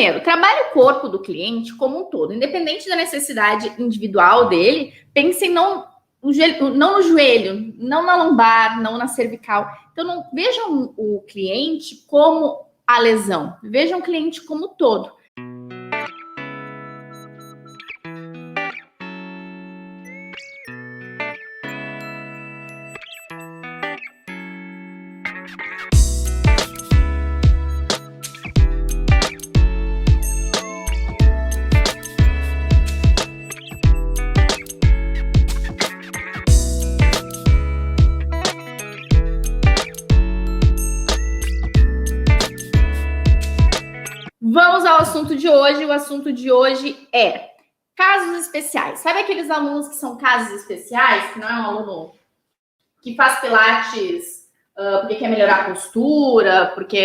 Primeiro, trabalhe o corpo do cliente como um todo, independente da necessidade individual dele. Pensem não no joelho, não na lombar, não na cervical. Então, não vejam o cliente como a lesão, vejam o cliente como um todo. Vamos ao assunto de hoje. O assunto de hoje é casos especiais. Sabe aqueles alunos que são casos especiais, que não é um aluno que faz pilates porque quer melhorar a postura, porque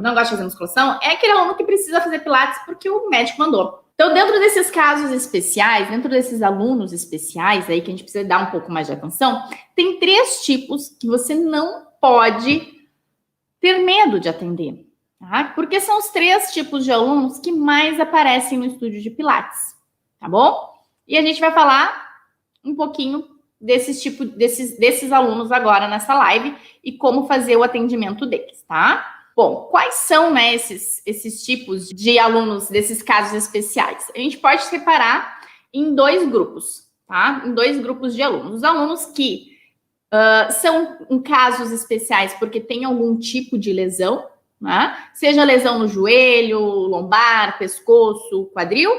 não gosta de fazer musculação? É aquele aluno que precisa fazer pilates porque o médico mandou. Então, dentro desses casos especiais, dentro desses alunos especiais aí que a gente precisa dar um pouco mais de atenção, tem 3 tipos que você não pode ter medo de atender. Tá? Porque são os 3 tipos de alunos que mais aparecem no estúdio de Pilates, tá bom? E a gente vai falar um pouquinho desses alunos agora nessa live e como fazer o atendimento deles, tá? Bom, quais são, né, esses tipos de alunos desses casos especiais? A gente pode separar em 2 grupos, tá? Em 2 grupos de alunos. Os alunos que são em casos especiais porque tem algum tipo de lesão, né? Seja lesão no joelho, lombar, pescoço, quadril,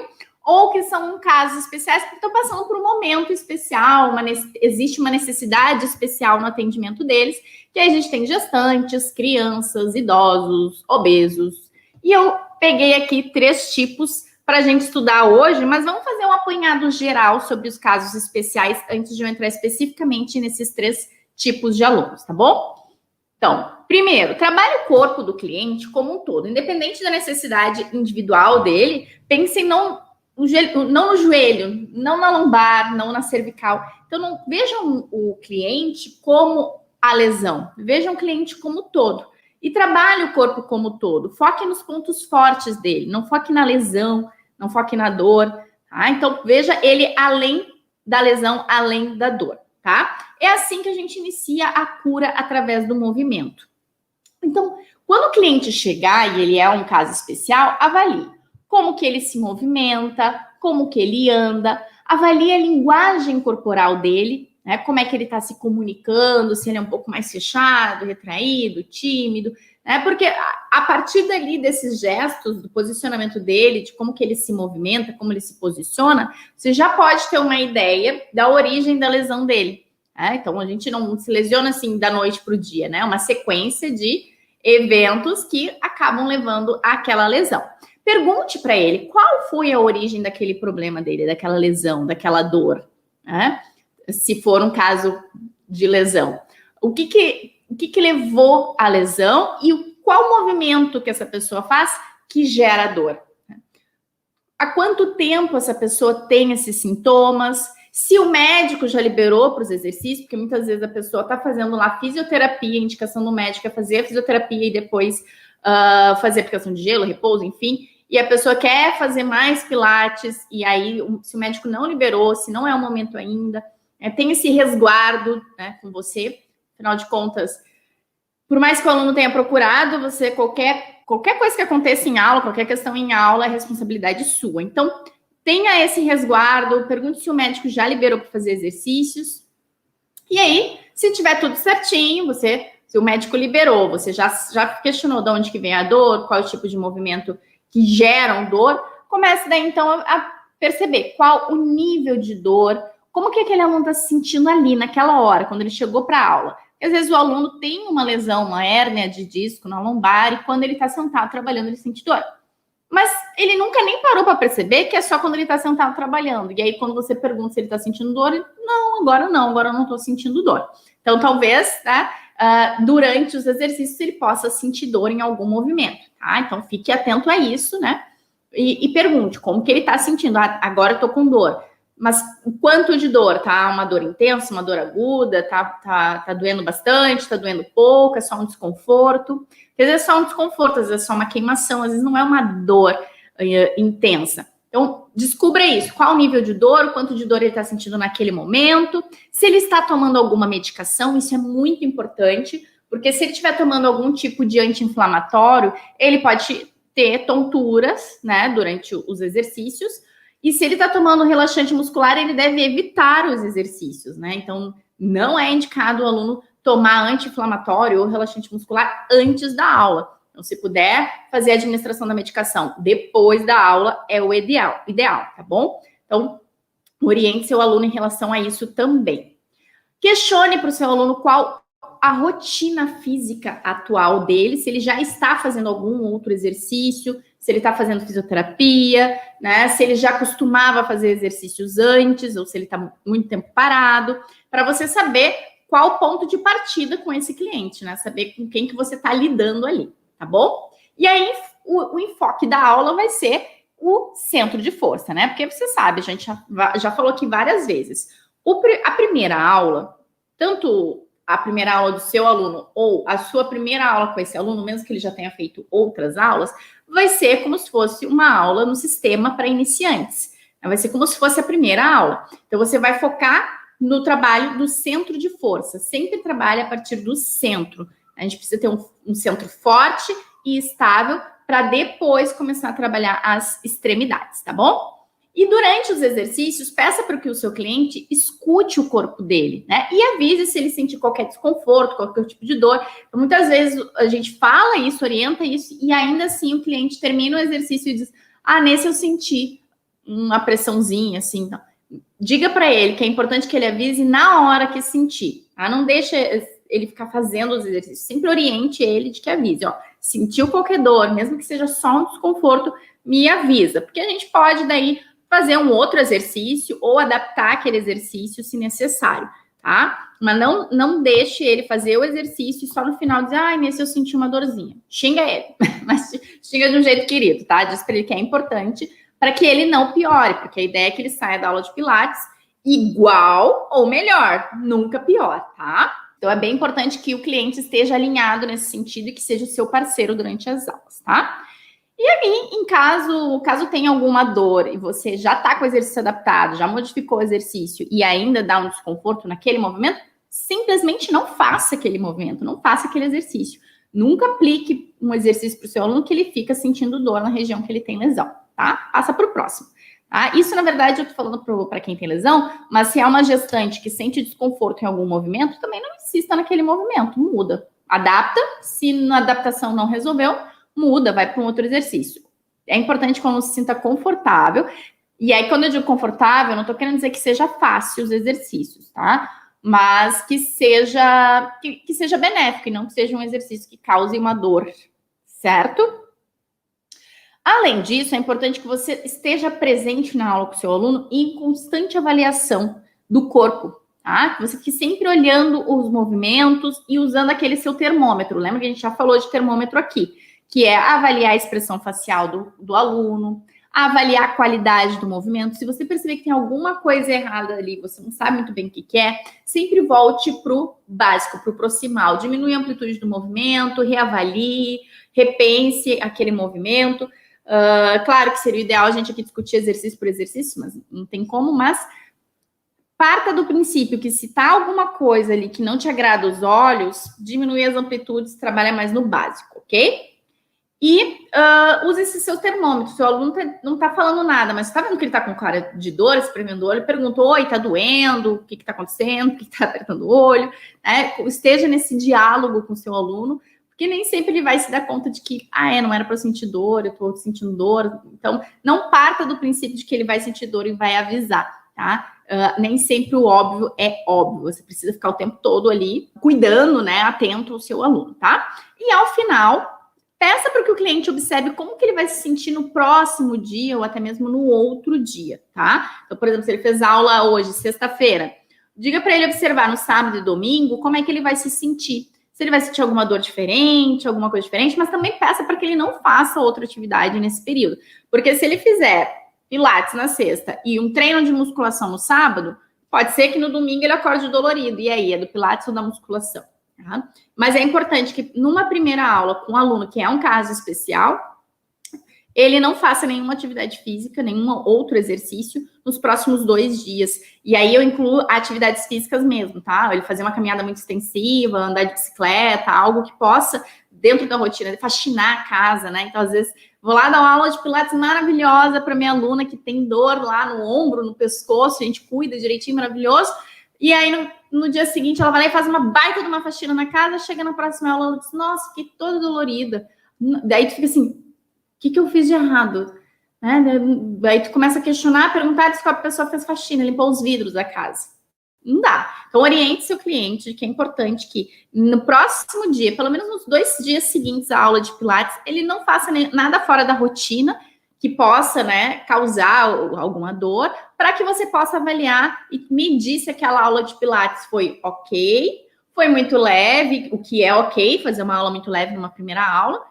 ou que são casos especiais que estão passando por um momento especial, existe uma necessidade especial no atendimento deles, que aí a gente tem gestantes, crianças, idosos, obesos. E eu peguei aqui 3 tipos para a gente estudar hoje, mas vamos fazer um apanhado geral sobre os casos especiais antes de eu entrar especificamente nesses 3 tipos de alunos, tá bom? Então, primeiro, trabalhe o corpo do cliente como um todo, independente da necessidade individual dele. Pensem não no joelho, não na lombar, não na cervical. Então, não vejam o cliente como a lesão, vejam o cliente como um todo. E trabalhe o corpo como um todo, foque nos pontos fortes dele, não foque na lesão, não foque na dor, tá? Então, veja ele além da lesão, além da dor, tá? É assim que a gente inicia a cura através do movimento. Então, quando o cliente chegar, e ele é um caso especial, avalie como que ele se movimenta, como que ele anda, avalie a linguagem corporal dele, né? Como é que ele está se comunicando, se ele é um pouco mais fechado, retraído, tímido, né? Porque a partir dali desses gestos, do posicionamento dele, de como que ele se movimenta, como ele se posiciona, você já pode ter uma ideia da origem da lesão dele. Então, a gente não se lesiona assim da noite para o dia, né? É uma sequência de eventos que acabam levando àquela lesão. Pergunte para ele qual foi a origem daquele problema dele, daquela lesão, daquela dor, né? Se for um caso de lesão. O que levou à lesão e qual movimento que essa pessoa faz que gera dor? Há quanto tempo essa pessoa tem esses sintomas? Se o médico já liberou para os exercícios, porque muitas vezes a pessoa está fazendo lá fisioterapia, a indicação do médico é fazer a fisioterapia e depois fazer aplicação de gelo, repouso, enfim, e a pessoa quer fazer mais pilates, e aí, se o médico não liberou, se não é o momento ainda, tem esse resguardo, né, com você, afinal de contas, por mais que o aluno tenha procurado, você, qualquer coisa que aconteça em aula, qualquer questão em aula, é responsabilidade sua. Então, tenha esse resguardo, pergunte se o médico já liberou para fazer exercícios. E aí, se tiver tudo certinho, se o médico liberou, você já questionou de onde que vem a dor, qual é o tipo de movimento que geram dor, comece daí então a perceber qual o nível de dor, como que aquele aluno está se sentindo ali naquela hora, quando ele chegou para a aula. Às vezes o aluno tem uma lesão, uma hérnia de disco na lombar, e quando ele está sentado trabalhando, ele sente dor. Mas ele nunca nem parou para perceber que é só quando ele está sentado trabalhando. E aí, quando você pergunta se ele está sentindo dor, ele, agora eu não estou sentindo dor. Então, talvez, tá, durante os exercícios, ele possa sentir dor em algum movimento, tá? Então, fique atento a isso, né? E pergunte como que ele está sentindo. Agora eu estou com dor. mas o quanto de dor, tá? Uma dor intensa, uma dor aguda, tá doendo bastante, tá doendo pouco, é só um desconforto. Às vezes é só um desconforto, às vezes é só uma queimação, às vezes não é uma dor intensa. Então, descubra isso. Qual o nível de dor, o quanto de dor ele está sentindo naquele momento. Se ele está tomando alguma medicação, isso é muito importante, porque se ele estiver tomando algum tipo de anti-inflamatório, ele pode ter tonturas, né, durante os exercícios. E se ele está tomando relaxante muscular, ele deve evitar os exercícios, né? Então, não é indicado o aluno tomar anti-inflamatório ou relaxante muscular antes da aula. Então, se puder fazer a administração da medicação depois da aula, é o ideal, tá bom? Então, oriente seu aluno em relação a isso também. Questione para o seu aluno qual a rotina física atual dele, se ele já está fazendo algum outro exercício, se ele está fazendo fisioterapia, né? Se ele já costumava fazer exercícios antes, ou se ele está muito tempo parado, para você saber qual o ponto de partida com esse cliente, né? Saber com quem que você está lidando ali, tá bom? E aí, o enfoque da aula vai ser o centro de força, né? Porque você sabe, a gente já falou aqui várias vezes. A primeira aula, tanto a primeira aula do seu aluno ou a sua primeira aula com esse aluno, mesmo que ele já tenha feito outras aulas, vai ser como se fosse uma aula no sistema para iniciantes. Vai ser como se fosse a primeira aula. Então, você vai focar no trabalho do centro de força. Sempre trabalhe a partir do centro. A gente precisa ter um centro forte e estável para depois começar a trabalhar as extremidades, tá bom? E durante os exercícios, peça para que o seu cliente escute o corpo dele, né? E avise se ele sentir qualquer desconforto, qualquer tipo de dor. Então, muitas vezes a gente fala isso, orienta isso, e ainda assim o cliente termina o exercício e diz: ah, nesse eu senti uma pressãozinha, assim. Então, diga para ele que é importante que ele avise na hora que sentir, tá? Não deixa ele ficar fazendo os exercícios. Sempre oriente ele de que avise, ó. Sentiu qualquer dor, mesmo que seja só um desconforto, me avisa. Porque a gente pode daí fazer um outro exercício ou adaptar aquele exercício se necessário, tá? Mas não deixe ele fazer o exercício e só no final dizer, ai, nesse eu senti uma dorzinha. Xinga ele, mas xinga de um jeito querido, tá? Diz para ele que é importante para que ele não piore, porque a ideia é que ele saia da aula de Pilates igual ou melhor, nunca pior, tá? Então é bem importante que o cliente esteja alinhado nesse sentido e que seja o seu parceiro durante as aulas, tá? E aí, em caso tenha alguma dor e você já está com o exercício adaptado, já modificou o exercício e ainda dá um desconforto naquele movimento, simplesmente não faça aquele movimento, não faça aquele exercício. Nunca aplique um exercício para o seu aluno que ele fica sentindo dor na região que ele tem lesão, tá? Passa para o próximo. Tá? Isso, na verdade, eu estou falando para quem tem lesão, mas se é uma gestante que sente desconforto em algum movimento, também não insista naquele movimento, muda. Adapta, se na adaptação não resolveu, muda, vai para um outro exercício. É importante que o aluno se sinta confortável. E aí, quando eu digo confortável, eu não estou querendo dizer que seja fácil os exercícios, tá? Mas que seja benéfico e não que seja um exercício que cause uma dor, certo? Além disso, é importante que você esteja presente na aula com o seu aluno em constante avaliação do corpo, tá? Que você fique sempre olhando os movimentos e usando aquele seu termômetro. Lembra que a gente já falou de termômetro aqui? Que é avaliar a expressão facial do aluno, avaliar a qualidade do movimento. Se você perceber que tem alguma coisa errada ali, você não sabe muito bem o que é, sempre volte para o básico, para o proximal. Diminui a amplitude do movimento, reavalie, repense aquele movimento. Claro que seria o ideal a gente aqui discutir exercício por exercício, mas não tem como, mas parta do princípio que se tá alguma coisa ali que não te agrada os olhos, diminui as amplitudes, trabalha mais no básico, ok? E use esse seu termômetro. Seu aluno não tá falando nada, mas tá vendo que ele tá com cara de dor, espremendo o olho, perguntou, oi, tá doendo? O que tá acontecendo? Por que tá apertando o olho? Né? Esteja nesse diálogo com o seu aluno, porque nem sempre ele vai se dar conta de que, não era para eu sentir dor, eu tô sentindo dor. Então, não parta do princípio de que ele vai sentir dor e vai avisar, tá? Nem sempre o óbvio é óbvio. Você precisa ficar o tempo todo ali cuidando, né? Atento ao seu aluno, tá? E ao final, peça para que o cliente observe como que ele vai se sentir no próximo dia ou até mesmo no outro dia, tá? Então, por exemplo, se ele fez aula hoje, sexta-feira, diga para ele observar no sábado e domingo como é que ele vai se sentir. Se ele vai sentir alguma dor diferente, alguma coisa diferente, mas também peça para que ele não faça outra atividade nesse período. Porque se ele fizer Pilates na sexta e um treino de musculação no sábado, pode ser que no domingo ele acorde dolorido. E aí, é do Pilates ou da musculação? Tá? Mas é importante que numa primeira aula com um aluno que é um caso especial, ele não faça nenhuma atividade física, nenhum outro exercício nos próximos 2 dias. E aí eu incluo atividades físicas mesmo, tá? Ele fazer uma caminhada muito extensiva, andar de bicicleta, algo que possa, dentro da rotina, faxinar a casa, né? Então, às vezes, vou lá dar uma aula de Pilates maravilhosa para minha aluna que tem dor lá no ombro, no pescoço, a gente cuida direitinho, maravilhoso. E aí, no dia seguinte, ela vai lá e faz uma baita de uma faxina na casa, chega na próxima aula, ela diz, nossa, fiquei toda dolorida. Daí tu fica assim, o que eu fiz de errado? Né? Daí tu começa a questionar, perguntar, descobre que a pessoa fez faxina, limpou os vidros da casa. Não dá. Então, oriente seu cliente, que é importante que no próximo dia, pelo menos nos 2 dias seguintes à aula de Pilates, ele não faça nada fora da rotina que possa, né, causar alguma dor, para que você possa avaliar e medir se aquela aula de Pilates foi ok, foi muito leve, o que é ok, fazer uma aula muito leve numa primeira aula,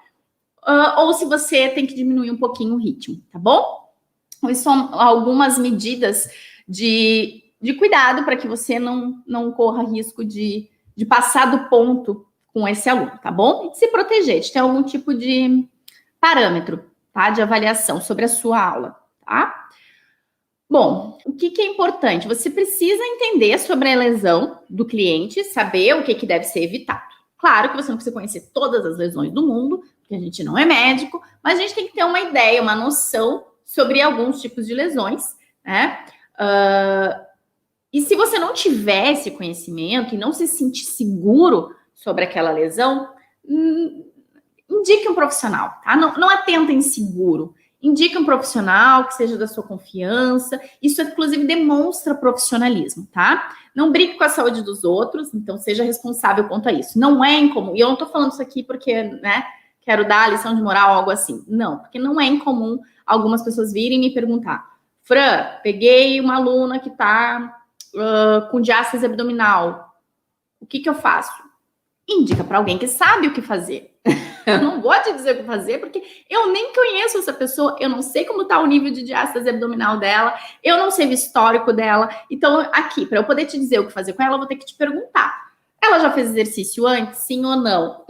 ou se você tem que diminuir um pouquinho o ritmo, tá bom? Então, isso são algumas medidas de cuidado para que você não corra risco de passar do ponto com esse aluno, tá bom? E de se proteger, de ter algum tipo de parâmetro, tá? De avaliação sobre a sua aula, tá? Bom, o que é importante? Você precisa entender sobre a lesão do cliente, saber o que deve ser evitado. Claro que você não precisa conhecer todas as lesões do mundo, porque a gente não é médico, mas a gente tem que ter uma ideia, uma noção sobre alguns tipos de lesões, né? E se você não tiver esse conhecimento e não se sentir seguro sobre aquela lesão, indique um profissional, tá? Não atenta em seguro. Indique um profissional que seja da sua confiança. Isso, inclusive, demonstra profissionalismo, tá? Não brigue com a saúde dos outros, então seja responsável quanto a isso. Não é incomum. E eu não tô falando isso aqui porque, né, quero dar a lição de moral ou algo assim. Não, porque não é incomum algumas pessoas virem me perguntar. Fran, peguei uma aluna que tá com diástase abdominal. O que eu faço? Indica para alguém que sabe o que fazer. Eu não vou te dizer o que fazer, porque eu nem conheço essa pessoa, eu não sei como está o nível de diástase abdominal dela, eu não sei o histórico dela. Então, aqui, para eu poder te dizer o que fazer com ela, eu vou ter que te perguntar. Ela já fez exercício antes, sim ou não?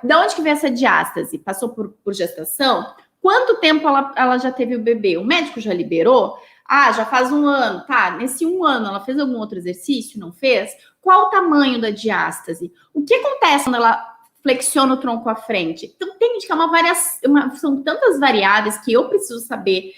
De onde que veio essa diástase? Passou por gestação? Quanto tempo ela já teve o bebê? O médico já liberou? Ah, já faz 1 ano. Tá, nesse 1 ano ela fez algum outro exercício? Não fez? Qual o tamanho da diástase? O que acontece quando ela flexiona o tronco à frente? Então, tem que é uma variação, são tantas variáveis que eu preciso saber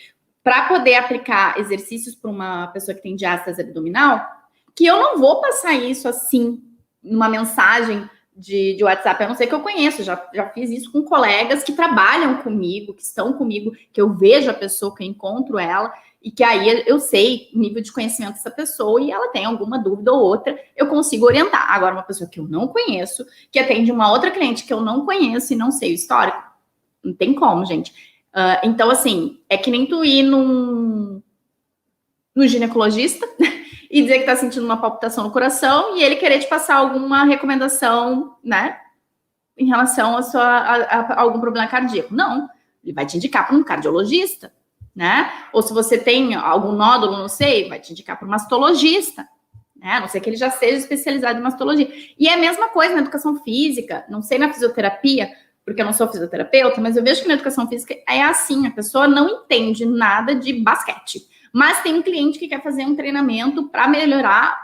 para poder aplicar exercícios para uma pessoa que tem diástase abdominal, que eu não vou passar isso assim, numa mensagem de WhatsApp, a não ser que eu conheço, já fiz isso com colegas que trabalham comigo, que estão comigo, que eu vejo a pessoa, que eu encontro ela, e que aí eu sei o nível de conhecimento dessa pessoa e ela tem alguma dúvida ou outra, eu consigo orientar. Agora, uma pessoa que eu não conheço, que atende uma outra cliente que eu não conheço e não sei o histórico, não tem como, gente. Então, assim, é que nem tu ir no ginecologista e dizer que tá sentindo uma palpitação no coração e ele querer te passar alguma recomendação, né, em relação a algum problema cardíaco. Não, ele vai te indicar para um cardiologista, né? Ou se você tem algum nódulo, não sei, vai te indicar para um mastologista, né? A não ser que ele já seja especializado em mastologia. E é a mesma coisa na educação física, não sei na fisioterapia, porque eu não sou fisioterapeuta, mas eu vejo que na educação física é assim, a pessoa não entende nada de basquete, mas tem um cliente que quer fazer um treinamento para melhorar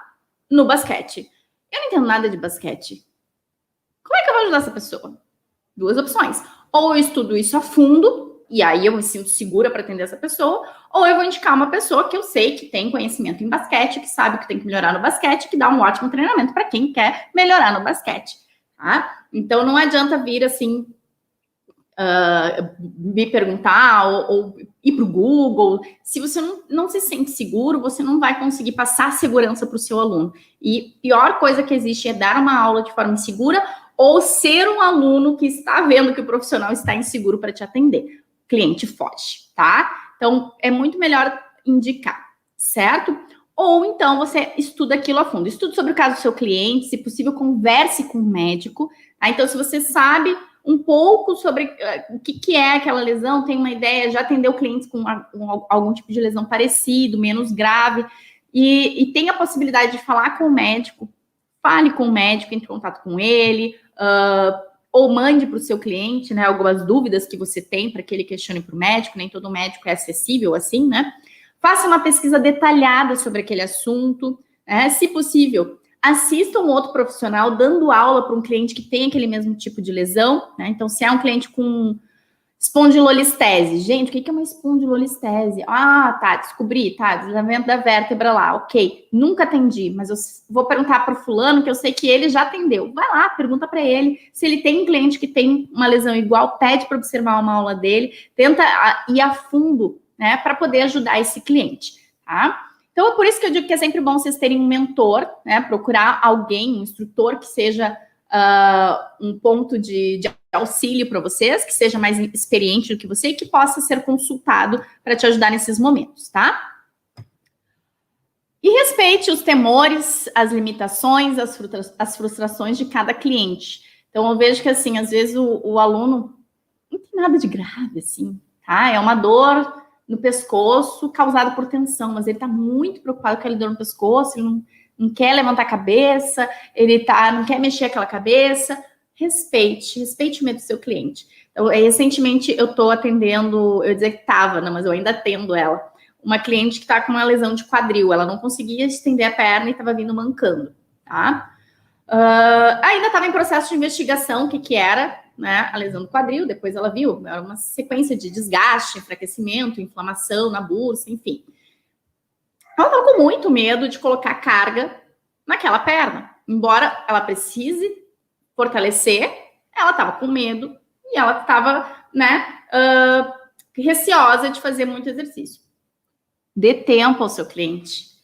no basquete. Eu não entendo nada de basquete. Como é que eu vou ajudar essa pessoa? 2 opções. Ou eu estudo isso a fundo, e aí eu me sinto segura para atender essa pessoa, ou eu vou indicar uma pessoa que eu sei que tem conhecimento em basquete, que sabe que tem que melhorar no basquete, que dá um ótimo treinamento para quem quer melhorar no basquete, tá? Então não adianta vir assim, me perguntar ou ir para o Google. Se você não se sente seguro, você não vai conseguir passar segurança para o seu aluno. E pior coisa que existe é dar uma aula de forma insegura ou ser um aluno que está vendo que o profissional está inseguro para te atender. O cliente foge, tá? Então, é muito melhor indicar, certo? Ou então você estuda aquilo a fundo. Estude sobre o caso do seu cliente, se possível, converse com o médico. Tá? Então, se você sabe um pouco sobre o que é aquela lesão, tem uma ideia, já atendeu clientes com algum tipo de lesão parecido, menos grave, e tem a possibilidade de falar com o médico, fale com o médico, entre em contato com ele, ou mande para o seu cliente, né, algumas dúvidas que você tem para que ele questione para o médico, nem todo médico é acessível assim, né? Faça uma pesquisa detalhada sobre aquele assunto, né? Se possível, assista um outro profissional dando aula para um cliente que tem aquele mesmo tipo de lesão, né? Então, se é um cliente com espondilolistese, gente, o que é uma espondilolistese? Ah, tá, descobri, tá, deslizamento da vértebra lá, ok, nunca atendi, mas eu vou perguntar para o fulano que eu sei que ele já atendeu. Vai lá, pergunta para ele, se ele tem um cliente que tem uma lesão igual, pede para observar uma aula dele, tenta ir a fundo, né, para poder ajudar esse cliente, tá? Então, é por isso que eu digo que é sempre bom vocês terem um mentor, né, procurar alguém, um instrutor que seja um ponto de auxílio para vocês, que seja mais experiente do que você e que possa ser consultado para te ajudar nesses momentos, tá? E respeite os temores, as limitações, as frustrações de cada cliente. Então, eu vejo que, assim, às vezes o aluno não tem nada de grave, assim, tá? É uma dor no pescoço causada por tensão, mas ele está muito preocupado com aquela dor no pescoço, ele não quer levantar a cabeça, ele não quer mexer aquela cabeça. Respeite o medo do seu cliente. Então, recentemente eu estou atendendo, eu dizer que estava, né, mas eu ainda atendo ela, uma cliente que está com uma lesão de quadril, ela não conseguia estender a perna e estava vindo mancando, tá? Ainda estava em processo de investigação, o que era, né, a lesão do quadril, depois ela viu, era uma sequência de desgaste, enfraquecimento, inflamação na bursa, enfim. Ela estava com muito medo de colocar carga naquela perna, embora ela precise fortalecer, ela estava com medo e ela estava, né, receosa de fazer muito exercício. Dê tempo ao seu cliente.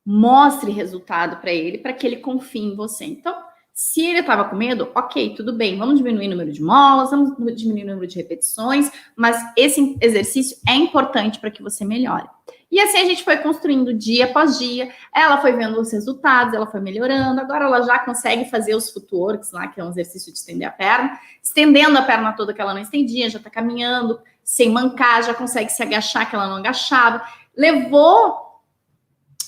Mostre resultado para ele, para que ele confie em você. Então, se ele estava com medo, ok, tudo bem, vamos diminuir o número de molas, vamos diminuir o número de repetições, mas esse exercício é importante para que você melhore. E assim a gente foi construindo dia após dia, ela foi vendo os resultados, ela foi melhorando, agora ela já consegue fazer os footworks lá, que é um exercício de estender a perna, estendendo a perna toda que ela não estendia, já está caminhando, sem mancar, já consegue se agachar que ela não agachava. Levou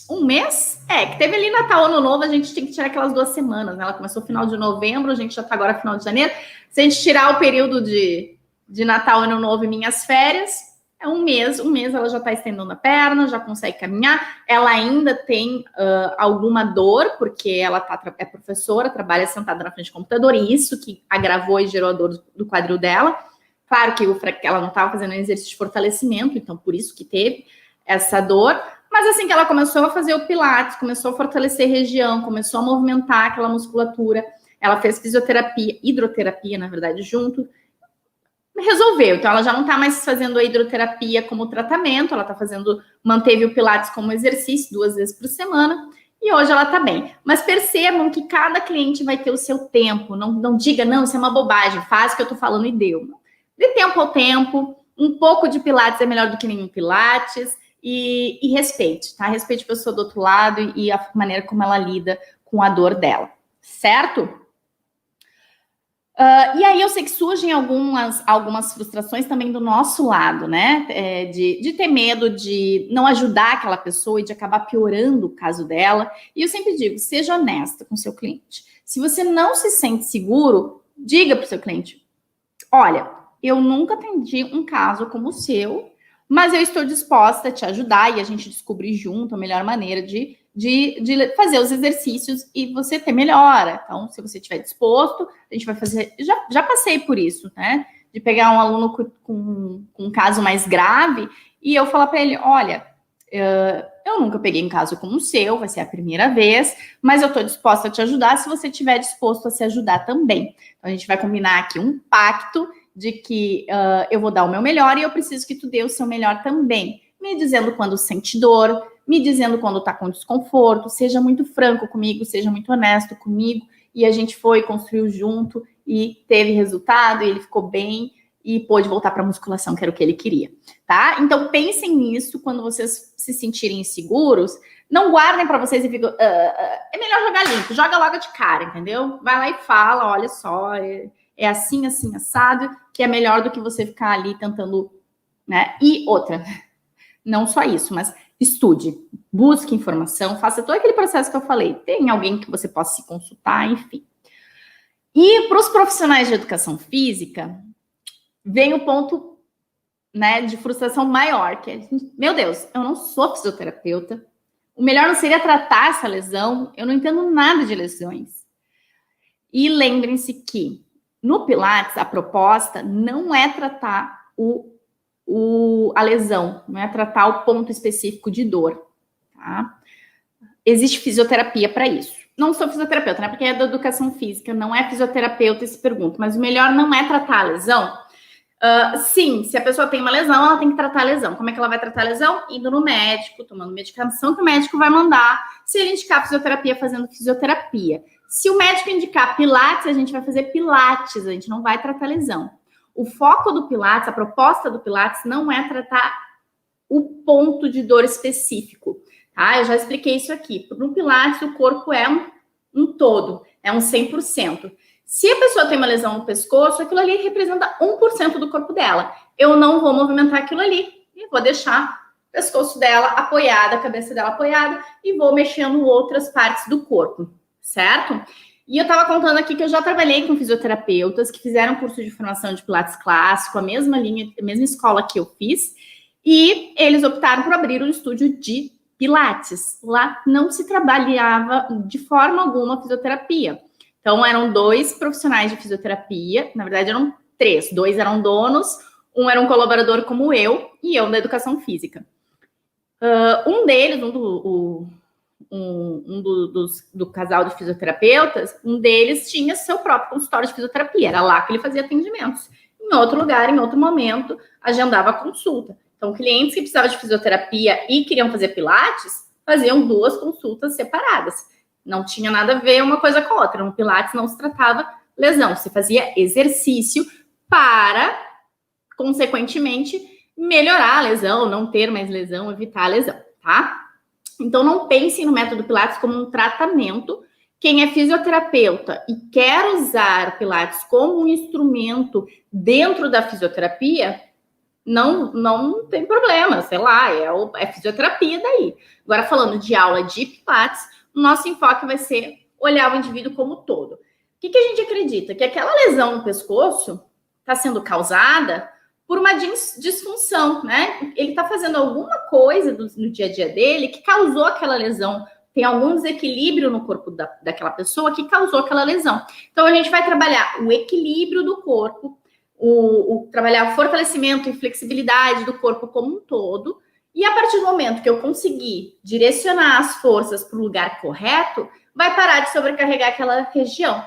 um mês? Que teve ali Natal, Ano Novo, a gente tem que tirar aquelas 2 semanas, né? Ela começou no final de novembro, a gente já tá agora no final de janeiro. Se a gente tirar o período de Natal, Ano Novo e minhas férias, é um mês ela já tá estendendo a perna, já consegue caminhar. Ela ainda tem alguma dor, porque ela é professora, trabalha sentada na frente do computador, e isso que agravou e gerou a dor do quadril dela. Claro que ela não estava fazendo exercício de fortalecimento, então por isso que teve essa dor. Mas assim que ela começou a fazer o pilates, começou a fortalecer a região, começou a movimentar aquela musculatura, ela fez fisioterapia, hidroterapia, na verdade, junto, resolveu. Então, ela já não está mais fazendo a hidroterapia como tratamento, ela está manteve o pilates como exercício 2 vezes por semana, e hoje ela está bem. Mas percebam que cada cliente vai ter o seu tempo, não diga, não, isso é uma bobagem, faz o que eu estou falando e deu. Dê tempo ao tempo, um pouco de pilates é melhor do que nenhum pilates, e respeite, tá? Respeite a pessoa do outro lado e a maneira como ela lida com a dor dela, certo? E aí eu sei que surgem algumas frustrações também do nosso lado, né? De ter medo de não ajudar aquela pessoa e de acabar piorando o caso dela. E eu sempre digo, seja honesta com o seu cliente. Se você não se sente seguro, diga para o seu cliente, olha, eu nunca atendi um caso como o seu, mas eu estou disposta a te ajudar e a gente descobrir junto a melhor maneira de fazer os exercícios e você ter melhora. Então, se você estiver disposto, a gente vai fazer... Já passei por isso, né? De pegar um aluno com um caso mais grave e eu falar para ele, olha, eu nunca peguei um caso como o seu, vai ser a primeira vez, mas eu estou disposta a te ajudar se você estiver disposto a se ajudar também. Então, a gente vai combinar aqui um pacto de que eu vou dar o meu melhor e eu preciso que tu dê o seu melhor também. Me dizendo quando sente dor, me dizendo quando tá com desconforto, seja muito franco comigo, seja muito honesto comigo. E a gente construiu junto e teve resultado, e ele ficou bem e pôde voltar para a musculação, que era o que ele queria, tá? Então pensem nisso quando vocês se sentirem inseguros. Não guardem para vocês e ficam... é melhor jogar limpo, joga logo de cara, entendeu? Vai lá e fala, olha só... é assim, assim, assado, que é melhor do que você ficar ali tentando, né? E outra, não só isso, mas estude, busque informação, faça todo aquele processo que eu falei. Tem alguém que você possa se consultar, enfim. E para os profissionais de educação física, vem o ponto, né, de frustração maior, que é, meu Deus, eu não sou fisioterapeuta, o melhor não seria tratar essa lesão, eu não entendo nada de lesões. E lembrem-se que no Pilates a proposta não é tratar a lesão, não é tratar o ponto específico de dor, tá? Existe fisioterapia para isso. Não sou fisioterapeuta, né? Porque é da educação física, não é fisioterapeuta, se pergunta. Mas o melhor não é tratar a lesão. Sim, se a pessoa tem uma lesão, ela tem que tratar a lesão. Como é que ela vai tratar a lesão? Indo no médico, tomando medicação que o médico vai mandar. Se ele indicar fisioterapia, fazendo fisioterapia. Se o médico indicar pilates, a gente vai fazer pilates, a gente não vai tratar a lesão. O foco do pilates, a proposta do pilates não é tratar o ponto de dor específico, tá? Eu já expliquei isso aqui. No pilates, o corpo é um todo, é um 100%. Se a pessoa tem uma lesão no pescoço, aquilo ali representa 1% do corpo dela. Eu não vou movimentar aquilo ali e vou deixar o pescoço dela apoiado, a cabeça dela apoiada e vou mexendo outras partes do corpo, certo? E eu estava contando aqui que eu já trabalhei com fisioterapeutas que fizeram curso de formação de Pilates clássico, a mesma linha, a mesma escola que eu fiz, e eles optaram por abrir um estúdio de Pilates. Lá não se trabalhava de forma alguma fisioterapia. Então, eram 2 profissionais de fisioterapia, na verdade eram 3, 2 eram donos, um era um colaborador como eu, e eu da educação física. Um deles, do casal de fisioterapeutas, um deles tinha seu próprio consultório de fisioterapia, era lá que ele fazia atendimentos. Em outro lugar, em outro momento, agendava a consulta. Então, clientes que precisavam de fisioterapia e queriam fazer pilates, faziam 2 consultas separadas. Não tinha nada a ver uma coisa com a outra. No Pilates não se tratava lesão, se fazia exercício para, consequentemente, melhorar a lesão, não ter mais lesão, evitar a lesão, tá? Então, não pensem no método Pilates como um tratamento. Quem é fisioterapeuta e quer usar o Pilates como um instrumento dentro da fisioterapia, não tem problema, sei lá, é fisioterapia daí. Agora, falando de aula de Pilates, o nosso enfoque vai ser olhar o indivíduo como um todo. O que a gente acredita? Que aquela lesão no pescoço está sendo causada por uma disfunção, né? Ele está fazendo alguma coisa no dia a dia dele que causou aquela lesão. Tem algum desequilíbrio no corpo daquela pessoa que causou aquela lesão. Então, a gente vai trabalhar o equilíbrio do corpo, trabalhar o fortalecimento e flexibilidade do corpo como um todo. E a partir do momento que eu conseguir direcionar as forças para o lugar correto, vai parar de sobrecarregar aquela região.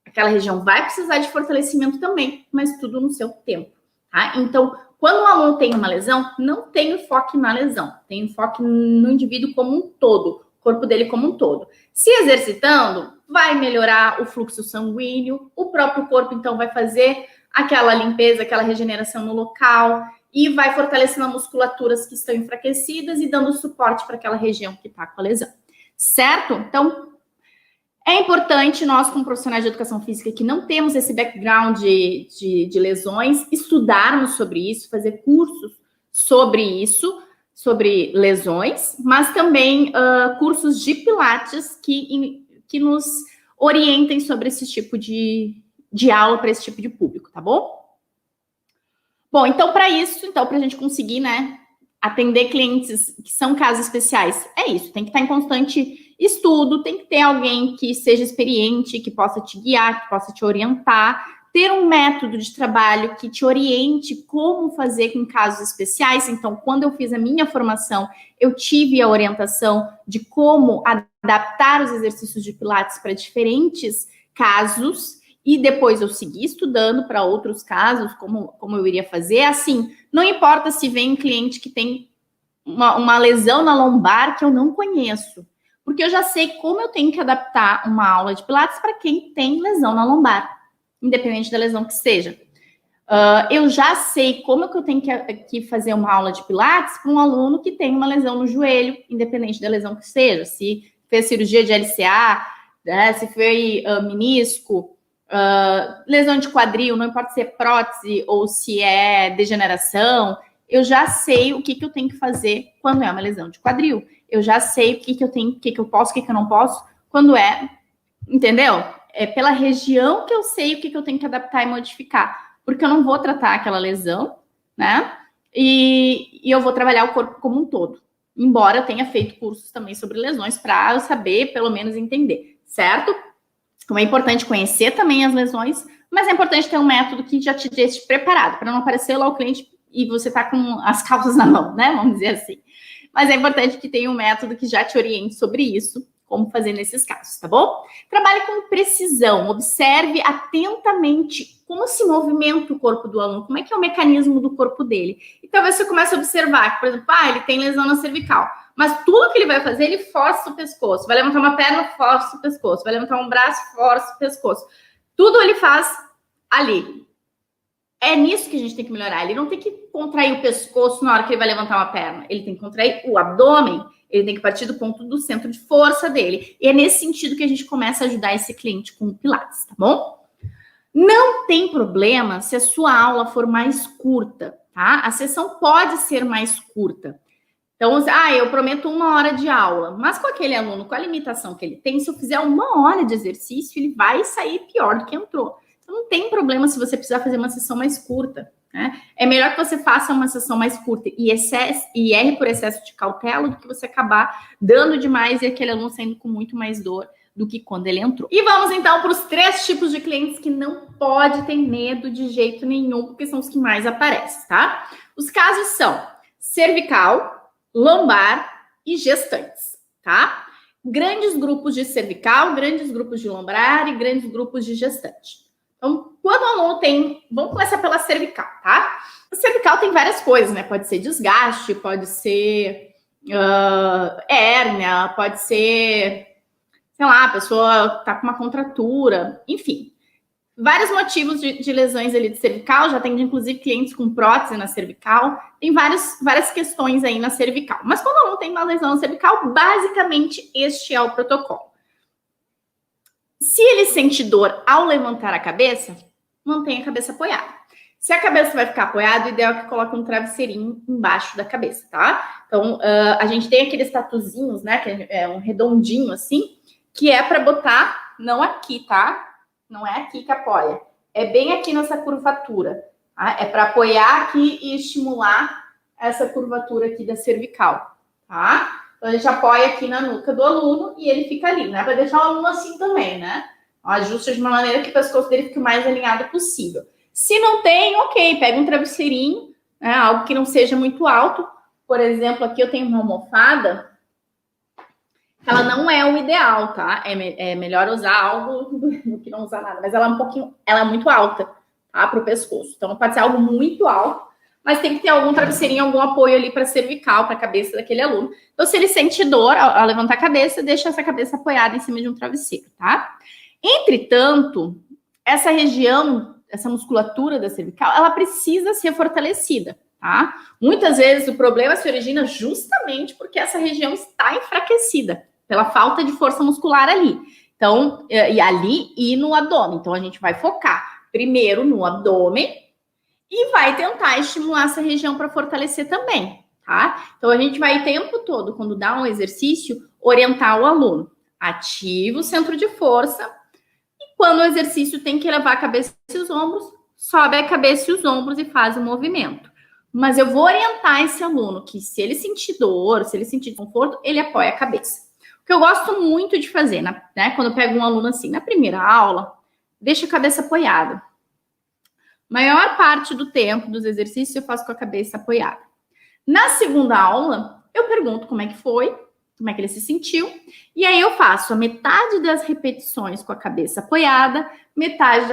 Aquela região vai precisar de fortalecimento também, mas tudo no seu tempo, tá? Então, quando o aluno tem uma lesão, não tem enfoque na lesão, tem enfoque no indivíduo como um todo, o corpo dele como um todo. Se exercitando, vai melhorar o fluxo sanguíneo, o próprio corpo, então, vai fazer aquela limpeza, aquela regeneração no local, e vai fortalecendo as musculaturas que estão enfraquecidas e dando suporte para aquela região que está com a lesão. Certo? Então, é importante nós, como profissionais de educação física, que não temos esse background de lesões, estudarmos sobre isso, fazer cursos sobre isso, sobre lesões, mas também cursos de Pilates que nos orientem sobre esse tipo de aula para esse tipo de público, tá bom? Bom, então, para isso, para a gente conseguir, né, atender clientes que são casos especiais, é isso, tem que estar em constante estudo, tem que ter alguém que seja experiente, que possa te guiar, que possa te orientar, ter um método de trabalho que te oriente como fazer com casos especiais. Então, quando eu fiz a minha formação, eu tive a orientação de como adaptar os exercícios de Pilates para diferentes casos, e depois eu segui estudando para outros casos, como eu iria fazer. Assim, não importa se vem um cliente que tem uma lesão na lombar que eu não conheço, porque eu já sei como eu tenho que adaptar uma aula de Pilates para quem tem lesão na lombar, independente da lesão que seja. Eu já sei como que eu tenho que fazer uma aula de Pilates para um aluno que tem uma lesão no joelho, independente da lesão que seja. Se fez cirurgia de LCA, né, se foi menisco, lesão de quadril, não importa se é prótese ou se é degeneração, eu já sei o que eu tenho que fazer quando é uma lesão de quadril. Eu já sei o que eu tenho, o que eu posso, o que eu não posso, quando é, entendeu? É pela região que eu sei o que eu tenho que adaptar e modificar. Porque eu não vou tratar aquela lesão, né? E eu vou trabalhar o corpo como um todo. Embora eu tenha feito cursos também sobre lesões para eu saber, pelo menos, entender, certo? Então é importante conhecer também as lesões, mas é importante ter um método que já te deixe preparado, para não aparecer lá o cliente e você tá com as calças na mão, né? Vamos dizer assim. Mas é importante que tenha um método que já te oriente sobre isso, como fazer nesses casos, tá bom? Trabalhe com precisão, observe atentamente como se movimenta o corpo do aluno, como é que é o mecanismo do corpo dele. E talvez você comece a observar que, por exemplo, ele tem lesão na cervical, mas tudo que ele vai fazer, ele força o pescoço. Vai levantar uma perna, força o pescoço. Vai levantar um braço, força o pescoço. Tudo ele faz ali. É nisso que a gente tem que melhorar. Ele não tem que contrair o pescoço na hora que ele vai levantar uma perna. Ele tem que contrair o abdômen. Ele tem que partir do ponto do centro de força dele. E é nesse sentido que a gente começa a ajudar esse cliente com o Pilates, tá bom? Não tem problema se a sua aula for mais curta, tá? A sessão pode ser mais curta. Então, eu prometo 1 hora de aula, mas com aquele aluno, com a limitação que ele tem, se eu fizer 1 hora de exercício, ele vai sair pior do que entrou. Então, não tem problema se você precisar fazer uma sessão mais curta, né? É melhor que você faça uma sessão mais curta e erre por excesso de cautela do que você acabar dando demais e aquele aluno saindo com muito mais dor do que quando ele entrou. E vamos então para os 3 tipos de clientes que não pode ter medo de jeito nenhum, porque são os que mais aparecem, tá? Os casos são cervical, lombar e gestantes, tá? Grandes grupos de cervical, grandes grupos de lombar e grandes grupos de gestante. Então, quando o aluno tem... Vamos começar pela cervical, tá? A cervical tem várias coisas, né? Pode ser desgaste, pode ser hérnia, pode ser... sei lá, a pessoa tá com uma contratura, enfim. Vários motivos de lesões ali de cervical, já tem inclusive clientes com prótese na cervical, tem várias questões aí na cervical. Mas quando não tem uma lesão na cervical, basicamente este é o protocolo. Se ele sente dor ao levantar a cabeça, mantenha a cabeça apoiada. Se a cabeça vai ficar apoiada, o ideal é que coloque um travesseirinho embaixo da cabeça, tá? Então, a gente tem aqueles tatuzinhos, né, que é um redondinho assim, que é para botar, não aqui, tá? Não é aqui que apoia. É bem aqui nessa curvatura. Tá? É para apoiar aqui e estimular essa curvatura aqui da cervical, tá? Então, a gente apoia aqui na nuca do aluno e ele fica ali, né? Para deixar o aluno assim também, né? Ajusta de uma maneira que o pescoço dele fique o mais alinhado possível. Se não tem, ok, pega um travesseirinho, né? Algo que não seja muito alto. Por exemplo, aqui eu tenho uma almofada. Ela não é o ideal, tá? É melhor usar algo do que não usar nada. Mas ela é muito alta, tá? Para o pescoço. Então, não pode ser algo muito alto, mas tem que ter algum travesseirinho, algum apoio ali para cervical, para a cabeça daquele aluno. Então, se ele sente dor ao levantar a cabeça, deixa essa cabeça apoiada em cima de um travesseiro, tá? Entretanto, essa região, essa musculatura da cervical, ela precisa ser fortalecida, tá? Muitas vezes o problema se origina justamente porque essa região está enfraquecida pela falta de força muscular ali. Então, e ali e no abdômen. Então, a gente vai focar primeiro no abdômen e vai tentar estimular essa região para fortalecer também, tá? Então, a gente vai o tempo todo, quando dá um exercício, orientar o aluno. Ativa o centro de força e quando o exercício tem que levar a cabeça e os ombros, sobe a cabeça e os ombros e faz o movimento. Mas eu vou orientar esse aluno que se ele sentir dor, se ele sentir desconforto, ele apoia a cabeça. O que eu gosto muito de fazer, né, quando eu pego um aluno assim, na primeira aula, deixa a cabeça apoiada. Maior parte do tempo dos exercícios eu faço com a cabeça apoiada. Na segunda aula, eu pergunto como é que foi, como é que ele se sentiu, e aí eu faço a metade das repetições com a cabeça apoiada, metade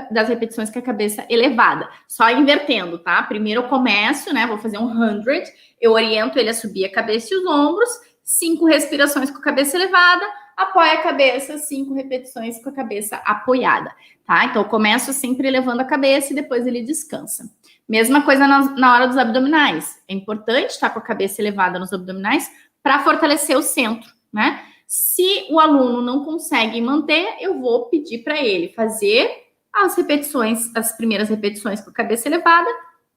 das repetições com a cabeça elevada, só invertendo, tá? Primeiro eu começo, né, vou fazer um 100, eu oriento ele a subir a cabeça e os ombros, 5 respirações com a cabeça elevada, apoia a cabeça, 5 repetições com a cabeça apoiada, tá? Então, eu começo sempre elevando a cabeça e depois ele descansa. Mesma coisa na hora dos abdominais. É importante estar com a cabeça elevada nos abdominais para fortalecer o centro, né? Se o aluno não consegue manter, eu vou pedir para ele fazer as repetições, as primeiras repetições com a cabeça elevada,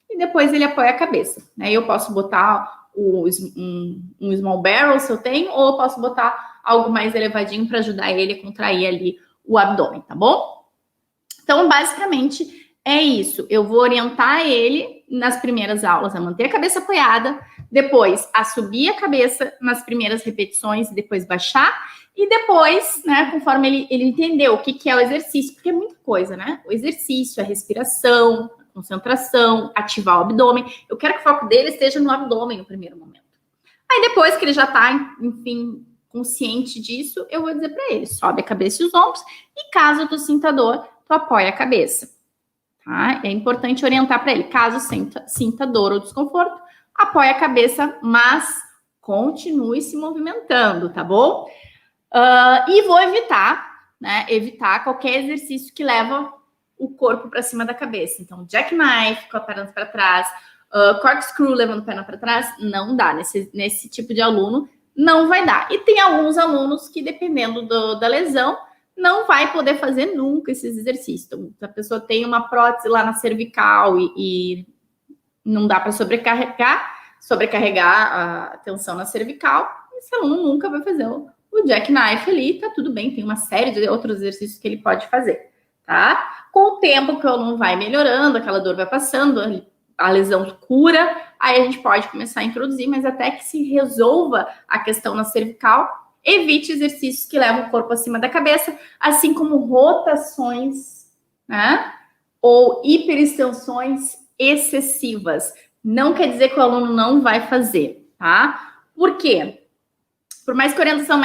e depois ele apoia a cabeça, né? Eu posso botar um small barrel, se eu tenho, ou eu posso botar algo mais elevadinho para ajudar ele a contrair ali o abdômen, tá bom? Então, basicamente, é isso. Eu vou orientar ele nas primeiras aulas a manter a cabeça apoiada, depois a subir a cabeça nas primeiras repetições, depois baixar, e depois, né, conforme ele entendeu o que é o exercício, porque é muita coisa, né? O exercício, a respiração, a concentração, ativar o abdômen. Eu quero que o foco dele esteja no abdômen no primeiro momento. Aí depois que ele já tá, enfim, consciente disso, eu vou dizer para ele, sobe a cabeça e os ombros, e caso tu sinta dor, tu apoia a cabeça. Tá? É importante orientar para ele, caso sinta dor ou desconforto, apoia a cabeça, mas continue se movimentando, tá bom? E vou evitar, né? Evitar qualquer exercício que leva o corpo para cima da cabeça. Então, jackknife com a perna para trás, corkscrew levando a perna para trás, não dá. Nesse tipo de aluno, não vai dar. E tem alguns alunos que, dependendo da lesão, não vai poder fazer nunca esses exercícios. Então, se a pessoa tem uma prótese lá na cervical e não dá para sobrecarregar a tensão na cervical, esse aluno nunca vai fazer o jackknife ali, tá tudo bem, tem uma série de outros exercícios que ele pode fazer, tá? Com o tempo que o aluno vai melhorando, aquela dor vai passando, a lesão cura, aí a gente pode começar a introduzir, mas até que se resolva a questão na cervical, evite exercícios que levam o corpo acima da cabeça, assim como rotações, né? Ou hiperextensões excessivas. Não quer dizer que o aluno não vai fazer, tá? Por quê? Por mais que a orientação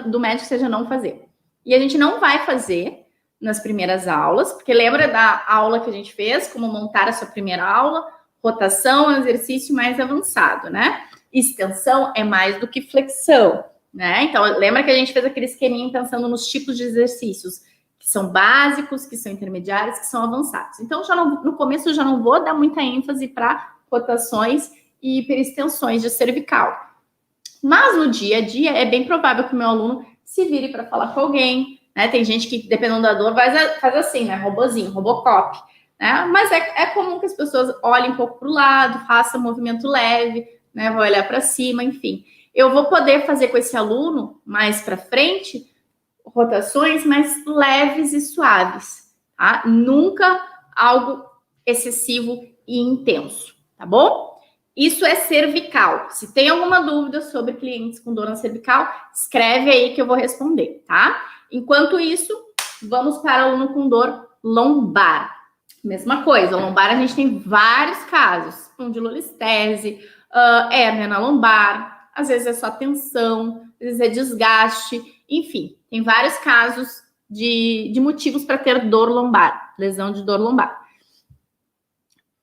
do médico seja não fazer. E a gente não vai fazer nas primeiras aulas, porque lembra da aula que a gente fez, como montar a sua primeira aula? Rotação é um exercício mais avançado, né? Extensão é mais do que flexão, né? Então, lembra que a gente fez aquele esqueminha pensando nos tipos de exercícios, que são básicos, que são intermediários, que são avançados. Então, no começo, eu já não vou dar muita ênfase para rotações e hiperextensões de cervical. Mas no dia a dia é bem provável que o meu aluno se vire para falar com alguém, né? Tem gente que, dependendo da dor, faz assim, né? Robozinho, Robocop, né? Mas é comum que as pessoas olhem um pouco para o lado, façam um movimento leve, né? Vão olhar para cima, enfim. Eu vou poder fazer com esse aluno mais para frente rotações mais leves e suaves, tá? Nunca algo excessivo e intenso, tá bom? Isso é cervical. Se tem alguma dúvida sobre clientes com dor na cervical, escreve aí que eu vou responder, tá? Enquanto isso, vamos para o aluno com dor lombar. Mesma coisa, lombar a gente tem vários casos. Espondilolistese, hérnia na lombar, às vezes é só tensão, às vezes é desgaste, enfim. Tem vários casos de motivos para ter dor lombar, lesão de dor lombar.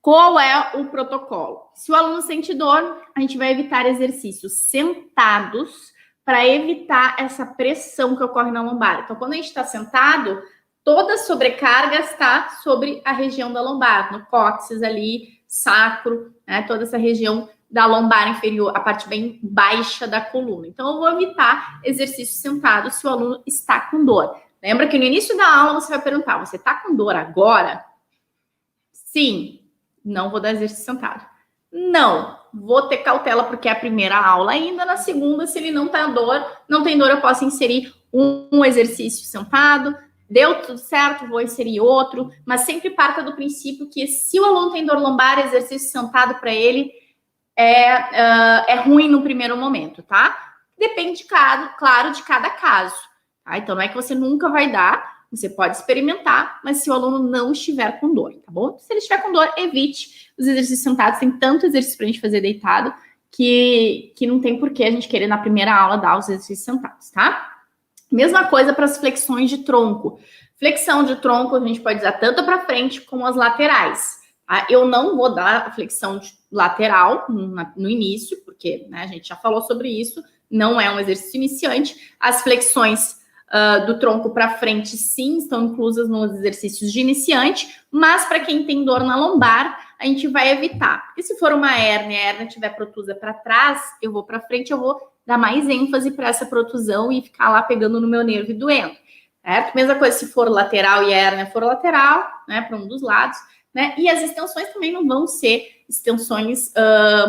Qual é o protocolo? Se o aluno sente dor, a gente vai evitar exercícios sentados para evitar essa pressão que ocorre na lombar. Então, quando a gente está sentado, toda a sobrecarga está sobre a região da lombar, no cóccix ali, sacro, né? Toda essa região da lombar inferior, a parte bem baixa da coluna. Então, eu vou evitar exercício sentado se o aluno está com dor. Lembra que no início da aula você vai perguntar, você está com dor agora? Sim. Não vou dar exercício sentado. Não, vou ter cautela porque é a primeira aula ainda. Na segunda, se ele não tem dor, eu posso inserir um exercício sentado. Deu tudo certo, vou inserir outro. Mas sempre parta do princípio que se o aluno tem dor lombar, exercício sentado para ele é ruim no primeiro momento, tá? Depende, claro, de cada caso. Tá? Então, não é que você nunca vai dar. Você pode experimentar, mas se o aluno não estiver com dor, tá bom? Se ele estiver com dor, evite os exercícios sentados. Tem tanto exercício pra gente fazer deitado que não tem por que a gente querer na primeira aula dar os exercícios sentados, tá? Mesma coisa para as flexões de tronco. Flexão de tronco a gente pode usar tanto para frente como as laterais. Tá? Eu não vou dar a flexão lateral no início, porque né, a gente já falou sobre isso, não é um exercício iniciante. As flexões do tronco para frente, sim, estão inclusas nos exercícios de iniciante, mas para quem tem dor na lombar, a gente vai evitar. Porque se for uma hérnia, a hérnia tiver protusa para trás, eu vou para frente, eu vou dar mais ênfase para essa protusão e ficar lá pegando no meu nervo e doendo. Certo? Mesma coisa se for lateral e a hérnia for lateral, né, para um dos lados, né? E as extensões também não vão ser extensões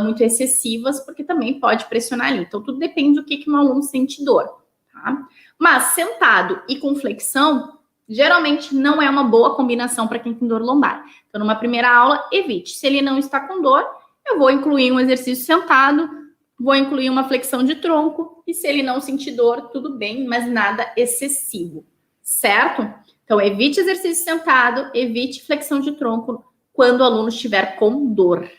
muito excessivas, porque também pode pressionar ali. Então, tudo depende do que um aluno sente dor, tá? Mas sentado e com flexão, geralmente não é uma boa combinação para quem tem dor lombar. Então, numa primeira aula, evite. Se ele não está com dor, eu vou incluir um exercício sentado, vou incluir uma flexão de tronco, e se ele não sentir dor, tudo bem, mas nada excessivo, certo? Então, evite exercício sentado, evite flexão de tronco quando o aluno estiver com dor.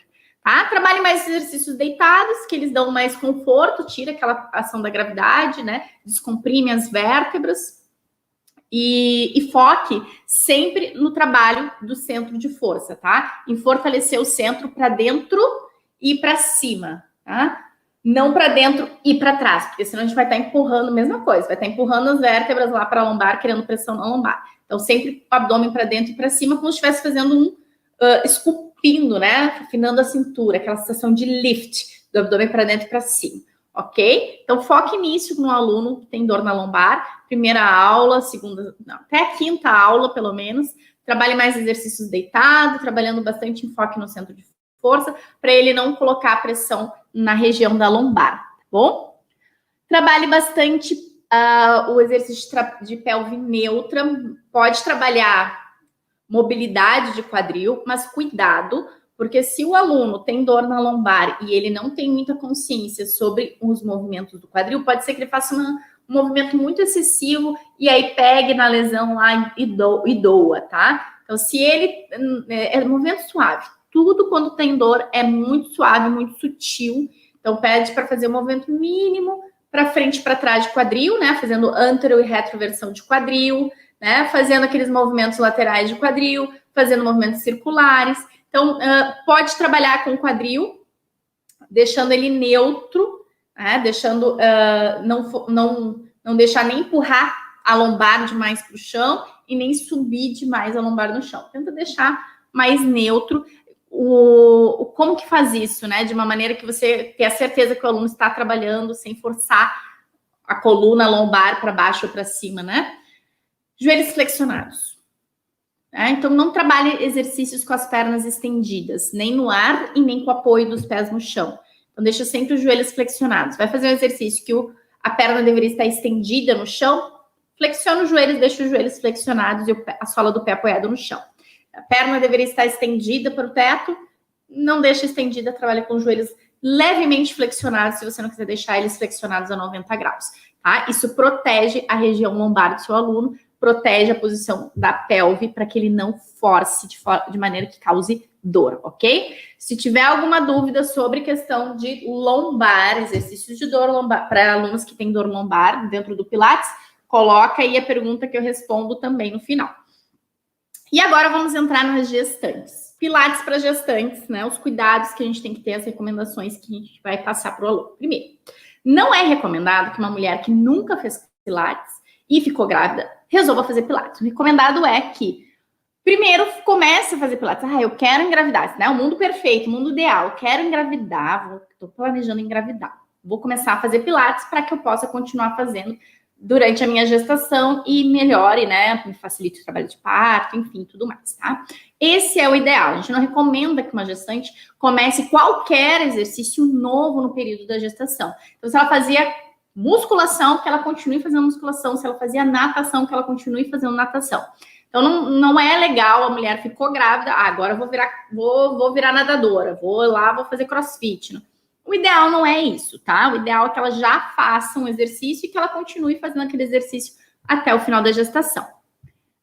Tá? Trabalhe mais exercícios deitados, que eles dão mais conforto, tira aquela ação da gravidade, né? Descomprime as vértebras e foque sempre no trabalho do centro de força, tá? Em fortalecer o centro para dentro e para cima, tá? Não para dentro e para trás, porque senão a gente vai estar empurrando a mesma coisa, vai estar empurrando as vértebras lá para a lombar, criando pressão na lombar. Então, sempre o abdômen para dentro e para cima, como se estivesse fazendo um esculpindo, né? Afinando a cintura, aquela sensação de lift do abdômen para dentro e para cima, ok? Então, foque nisso no aluno que tem dor na lombar. Primeira aula, segunda, não, até a quinta aula, pelo menos. Trabalhe mais exercícios deitado, trabalhando bastante enfoque no centro de força, para ele não colocar pressão na região da lombar, tá bom? Trabalhe bastante o exercício de pelve neutra. Pode trabalhar mobilidade de quadril, mas cuidado, porque se o aluno tem dor na lombar e ele não tem muita consciência sobre os movimentos do quadril, pode ser que ele faça um movimento muito excessivo e aí pegue na lesão lá e doa, tá? Então, se ele é movimento suave, tudo quando tem dor é muito suave, muito sutil. Então, pede para fazer um movimento mínimo para frente e para trás de quadril, né? Fazendo antero e retroversão de quadril, né? Fazendo aqueles movimentos laterais de quadril, fazendo movimentos circulares. Então, pode trabalhar com o quadril, deixando ele neutro, né? Deixando, não deixar nem empurrar a lombar demais para o chão e nem subir demais a lombar no chão. Tenta deixar mais neutro. Como que faz isso, né? De uma maneira que você tenha certeza que o aluno está trabalhando sem forçar a coluna lombar para baixo ou para cima, né? Joelhos flexionados. Então, não trabalhe exercícios com as pernas estendidas, nem no ar e nem com o apoio dos pés no chão. Então, deixa sempre os joelhos flexionados. Vai fazer um exercício que a perna deveria estar estendida no chão, flexiona os joelhos, deixa os joelhos flexionados e a sola do pé apoiada no chão. A perna deveria estar estendida para o teto, não deixa estendida, trabalha com os joelhos levemente flexionados, se você não quiser deixar eles flexionados a 90 graus, tá? Isso protege a região lombar do seu aluno, protege a posição da pelve para que ele não force de maneira que cause dor, ok? Se tiver alguma dúvida sobre questão de lombar, exercícios de dor lombar, para alunos que têm dor lombar dentro do Pilates, coloca aí a pergunta que eu respondo também no final. E agora vamos entrar nas gestantes. Pilates para gestantes, né? Os cuidados que a gente tem que ter, as recomendações que a gente vai passar para o aluno. Primeiro, não é recomendado que uma mulher que nunca fez Pilates e ficou grávida resolva fazer Pilates. O recomendado é que primeiro comece a fazer Pilates. Eu quero engravidar, né? O mundo perfeito, o mundo ideal. Eu quero engravidar, estou planejando engravidar. Vou começar a fazer Pilates para que eu possa continuar fazendo durante a minha gestação e melhore, né? Me facilite o trabalho de parto, enfim, tudo mais, tá? Esse é o ideal. A gente não recomenda que uma gestante comece qualquer exercício novo no período da gestação. Então, se ela fazia musculação, que ela continue fazendo musculação. Se ela fazia natação, que ela continue fazendo natação. Então, não é legal a mulher ficou grávida, agora eu vou virar nadadora, vou fazer crossfit. Não. O ideal não é isso, tá? O ideal é que ela já faça um exercício e que ela continue fazendo aquele exercício até o final da gestação.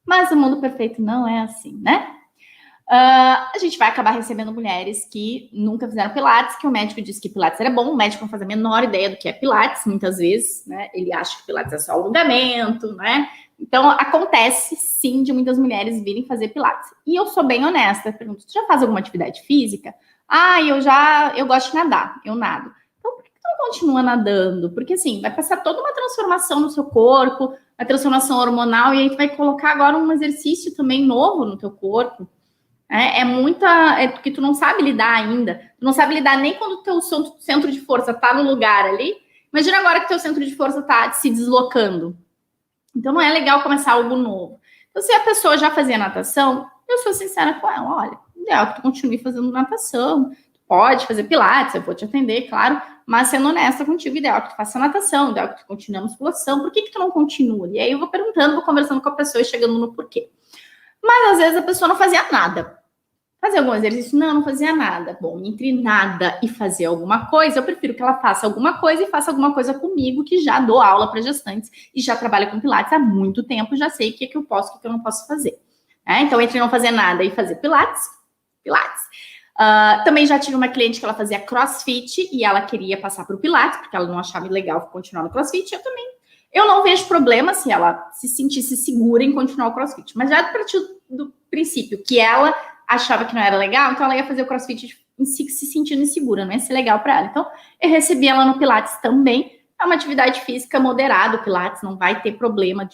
Mas o mundo perfeito não é assim, né? A gente vai acabar recebendo mulheres que nunca fizeram Pilates, que o médico disse que Pilates era bom, o médico não faz a menor ideia do que é Pilates, muitas vezes, né? Ele acha que Pilates é só alongamento, né? Então, acontece, sim, de muitas mulheres virem fazer Pilates. E eu sou bem honesta, eu pergunto, tu já faz alguma atividade física? Eu gosto de nadar, eu nado. Então, por que tu não continua nadando? Porque, assim, vai passar toda uma transformação no seu corpo, uma transformação hormonal, e aí tu vai colocar agora um exercício também novo no teu corpo. É porque tu não sabe lidar ainda. Tu não sabe lidar nem quando o teu centro de força tá no lugar ali. Imagina agora que teu centro de força tá se deslocando. Então não é legal começar algo novo. Então, se a pessoa já fazia natação, eu sou sincera com ela. Olha, ideal que tu continue fazendo natação. Tu pode fazer pilates, eu vou te atender, claro. Mas sendo honesta contigo, ideal que tu faça natação, ideal que tu continue a musculação. Por que tu não continua? E aí eu vou perguntando, vou conversando com a pessoa e chegando no porquê. Mas às vezes a pessoa não fazia nada. Fazer algum exercício? Não fazia nada. Bom, entre nada e fazer alguma coisa, eu prefiro que ela faça alguma coisa e faça alguma coisa comigo, que já dou aula para gestantes e já trabalho com pilates há muito tempo, já sei o que eu posso e o que eu não posso fazer. Então, entre não fazer nada e fazer pilates. Também já tive uma cliente que ela fazia crossfit e ela queria passar para o pilates, porque ela não achava legal continuar no crossfit. Eu não vejo problema se ela se sentisse segura em continuar o crossfit, mas já a partir do princípio que ela achava que não era legal, então ela ia fazer o crossfit se sentindo insegura, não ia ser legal para ela. Então, eu recebi ela no pilates também. É uma atividade física moderada, o pilates não vai ter problema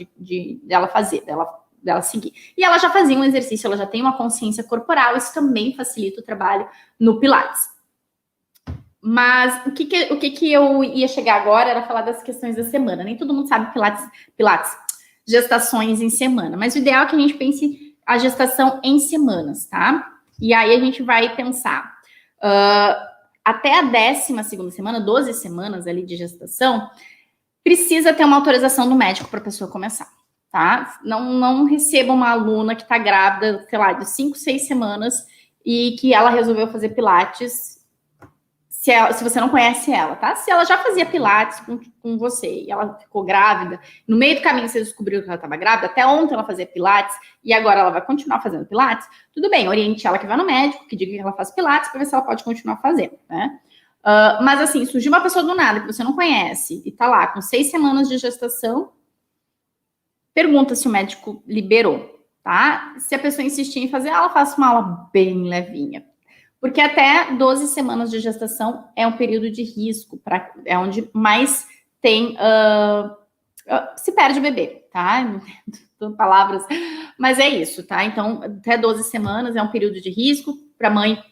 dela fazer, dela seguir. E ela já fazia um exercício, ela já tem uma consciência corporal, isso também facilita o trabalho no pilates. Mas o que eu ia chegar agora era falar das questões da semana. Nem todo mundo sabe pilates, gestações em semana, mas o ideal é que a gente pense a gestação em semanas, tá? E aí a gente vai pensar até a 12ª semana, 12 semanas ali de gestação, precisa ter uma autorização do médico para a pessoa começar, tá? Não receba uma aluna que está grávida, sei lá, de 5, 6 semanas e que ela resolveu fazer pilates se você não conhece ela, tá? Se ela já fazia pilates com você e ela ficou grávida, no meio do caminho você descobriu que ela estava grávida, até ontem ela fazia pilates e agora ela vai continuar fazendo pilates, tudo bem, oriente ela que vai no médico, que diga que ela faz pilates para ver se ela pode continuar fazendo, né? Mas assim, surgiu uma pessoa do nada que você não conhece e tá lá com 6 semanas de gestação, pergunta se o médico liberou, tá? Se a pessoa insistir em fazer, ela faça uma aula bem levinha. Porque até 12 semanas de gestação é um período de risco, é onde mais tem se perde o bebê, tá? Não entendo palavras, mas é isso, tá? Então, até 12 semanas é um período de risco para mãe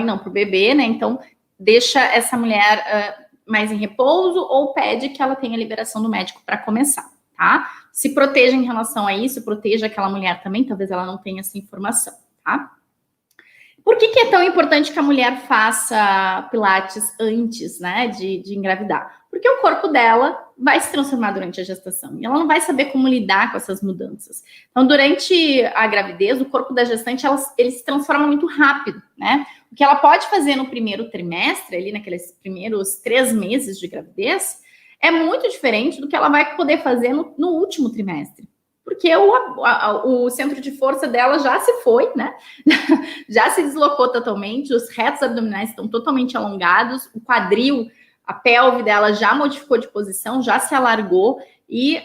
não, para o bebê, né? Então, deixa essa mulher mais em repouso ou pede que ela tenha liberação do médico para começar, tá? Se proteja em relação a isso, proteja aquela mulher também, talvez ela não tenha essa informação, tá? Por que é tão importante que a mulher faça pilates antes, né, de engravidar? Porque o corpo dela vai se transformar durante a gestação e ela não vai saber como lidar com essas mudanças. Então, durante a gravidez, o corpo da gestante, ele se transforma muito rápido, né? O que ela pode fazer no primeiro trimestre, ali naqueles primeiros 3 meses de gravidez, é muito diferente do que ela vai poder fazer no último trimestre. Porque o centro de força dela já se foi, né? Já se deslocou totalmente, os retos abdominais estão totalmente alongados, o quadril, a pelve dela já modificou de posição, já se alargou e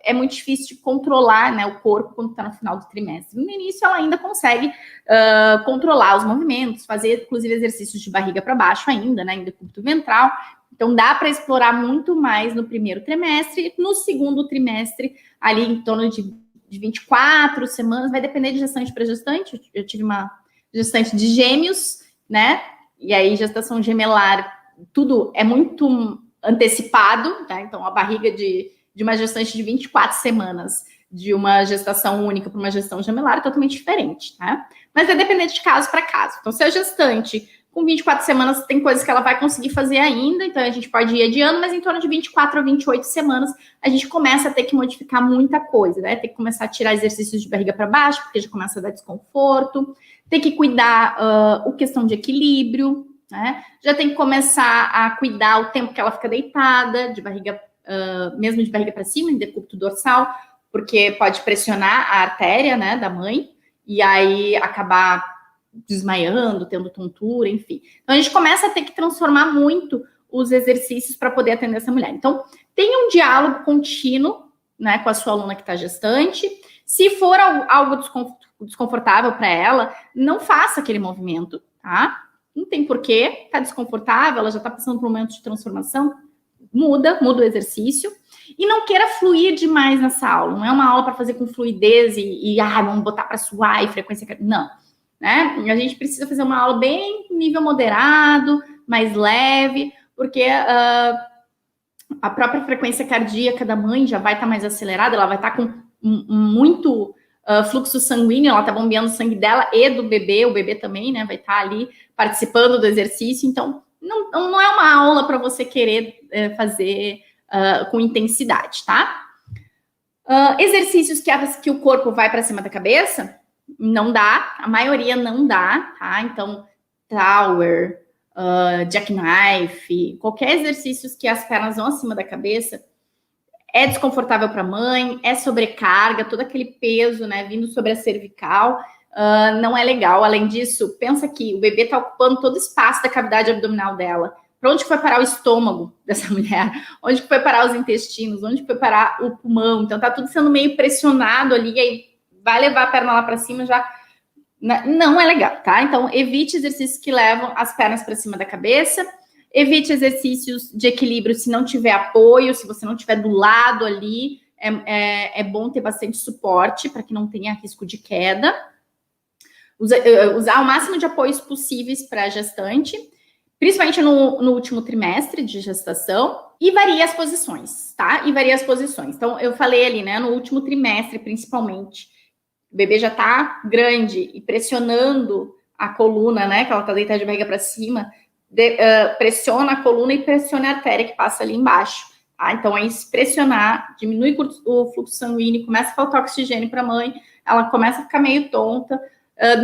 é muito difícil de controlar, né, o corpo quando está no final do trimestre. No início, ela ainda consegue controlar os movimentos, fazer, inclusive, exercícios de barriga para baixo ainda, né, em decúbito ventral. Então, dá para explorar muito mais no primeiro trimestre. No segundo trimestre, ali em torno de 24 semanas, vai depender de gestante para gestante. Eu tive uma gestante de gêmeos, né? E aí, gestação gemelar, tudo é muito antecipado, tá? Então, a barriga de uma gestante de 24 semanas, de uma gestação única para uma gestação gemelar, é totalmente diferente, tá? Mas vai depender de caso para caso. Então, se a gestante com 24 semanas tem coisas que ela vai conseguir fazer ainda, então a gente pode ir adiando, mas em torno de 24 a 28 semanas a gente começa a ter que modificar muita coisa, né? Tem que começar a tirar exercícios de barriga para baixo, porque já começa a dar desconforto, tem que cuidar a questão de equilíbrio, né? Já tem que começar a cuidar o tempo que ela fica deitada, de barriga, mesmo de barriga para cima, em decúbito dorsal, porque pode pressionar a artéria, né, da mãe, e aí acabar desmaiando, tendo tontura, enfim. Então, a gente começa a ter que transformar muito os exercícios para poder atender essa mulher. Então, tenha um diálogo contínuo, né, com a sua aluna que está gestante. Se for algo desconfortável para ela, não faça aquele movimento, tá? Não tem porquê, tá desconfortável, ela já está passando por um momento de transformação, muda o exercício. E não queira fluir demais nessa aula. Não é uma aula para fazer com fluidez e vamos botar para suar e frequência. Não. né? A gente precisa fazer uma aula bem nível moderado, mais leve, porque a própria frequência cardíaca da mãe já vai estar mais acelerada, ela vai estar com muito fluxo sanguíneo, ela está bombeando o sangue dela e do bebê, o bebê também, né? Vai estar ali participando do exercício, então não é uma aula para você querer fazer com intensidade, tá? Exercícios que o corpo vai para cima da cabeça, não dá, a maioria não dá, tá? Então, tower, jackknife, qualquer exercício que as pernas vão acima da cabeça, é desconfortável para a mãe, é sobrecarga, todo aquele peso, né, vindo sobre a cervical, não é legal. Além disso, pensa que o bebê está ocupando todo o espaço da cavidade abdominal dela. Para onde que foi parar o estômago dessa mulher? Onde que foi parar os intestinos? Onde que foi parar o pulmão? Então tá tudo sendo meio pressionado ali, e aí vai levar a perna lá para cima, já não é legal, tá? Então evite exercícios que levam as pernas para cima da cabeça. Evite exercícios de equilíbrio se não tiver apoio, se você não tiver do lado ali. É bom ter bastante suporte para que não tenha risco de queda. Usar o máximo de apoios possíveis para a gestante, principalmente no último trimestre de gestação, e varia as posições, tá? E varia as posições. Então, eu falei ali, né, no último trimestre, principalmente, o bebê já tá grande e pressionando a coluna, né, que ela tá deitada de barriga para cima, pressiona a coluna e pressiona a artéria que passa ali embaixo, tá? Então, aí se pressionar, diminui o fluxo sanguíneo, começa a faltar oxigênio para a mãe, ela começa a ficar meio tonta.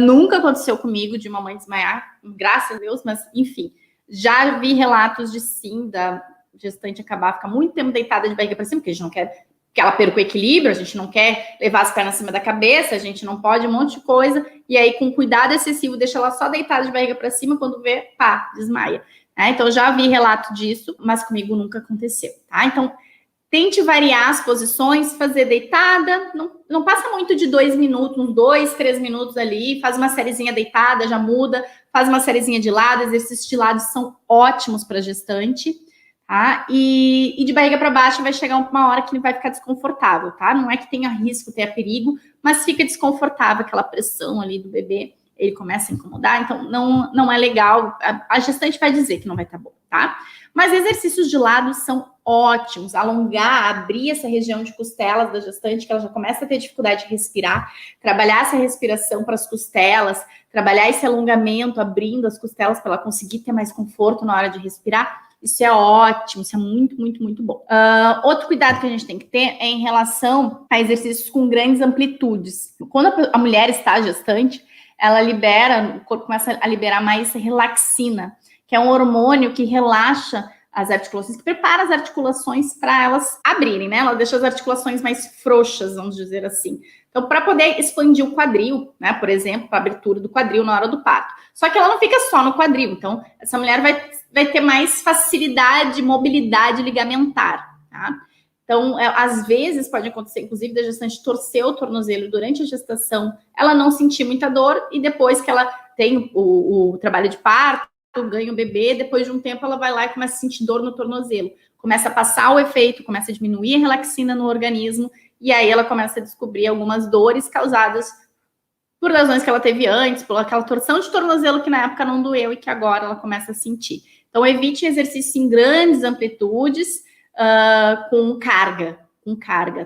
Nunca aconteceu comigo de uma mãe desmaiar, graças a Deus, mas enfim, já vi relatos de sim, da gestante acabar, ficar muito tempo deitada de barriga para cima, porque a gente não quer que ela perca o equilíbrio, a gente não quer levar as pernas acima da cabeça, a gente não pode um monte de coisa, e aí com cuidado excessivo deixa ela só deitada de barriga para cima, quando vê, pá, desmaia. Então já vi relato disso, mas comigo nunca aconteceu, tá? Então tente variar as posições, fazer deitada, não passa muito de 2 minutos, uns 2, 3 minutos ali, faz uma sériezinha deitada, já muda, faz uma sériezinha de lado, exercícios de lado são ótimos para gestante, tá? E de barriga para baixo vai chegar uma hora que ele vai ficar desconfortável, tá? Não é que tenha risco, tenha perigo, mas fica desconfortável aquela pressão ali do bebê, ele começa a incomodar, então não é legal, a gestante vai dizer que não vai estar bom, tá? Mas exercícios de lado são ótimos, alongar, abrir essa região de costelas da gestante, que ela já começa a ter dificuldade de respirar, trabalhar essa respiração para as costelas, trabalhar esse alongamento, abrindo as costelas para ela conseguir ter mais conforto na hora de respirar. Isso é ótimo, isso é muito, muito, muito bom. Outro cuidado que a gente tem que ter é em relação a exercícios com grandes amplitudes. Quando a mulher está gestante, ela libera, o corpo começa a liberar mais relaxina, que é um hormônio que relaxa as articulações, que prepara as articulações para elas abrirem, né? Ela deixa as articulações mais frouxas, vamos dizer assim. Então, para poder expandir o quadril, né? Por exemplo, para a abertura do quadril na hora do parto. Só que ela não fica só no quadril. Então, essa mulher vai ter mais facilidade, mobilidade ligamentar, tá? Então, às vezes pode acontecer, inclusive, da gestante torcer o tornozelo durante a gestação, ela não sentir muita dor, e depois que ela tem o trabalho de parto, ganha o bebê, depois de um tempo ela vai lá e começa a sentir dor no tornozelo. Começa a passar o efeito, começa a diminuir a relaxina no organismo, e aí ela começa a descobrir algumas dores causadas por lesões que ela teve antes, por aquela torção de tornozelo que na época não doeu e que agora ela começa a sentir. Então, evite exercícios em grandes amplitudes, com carga,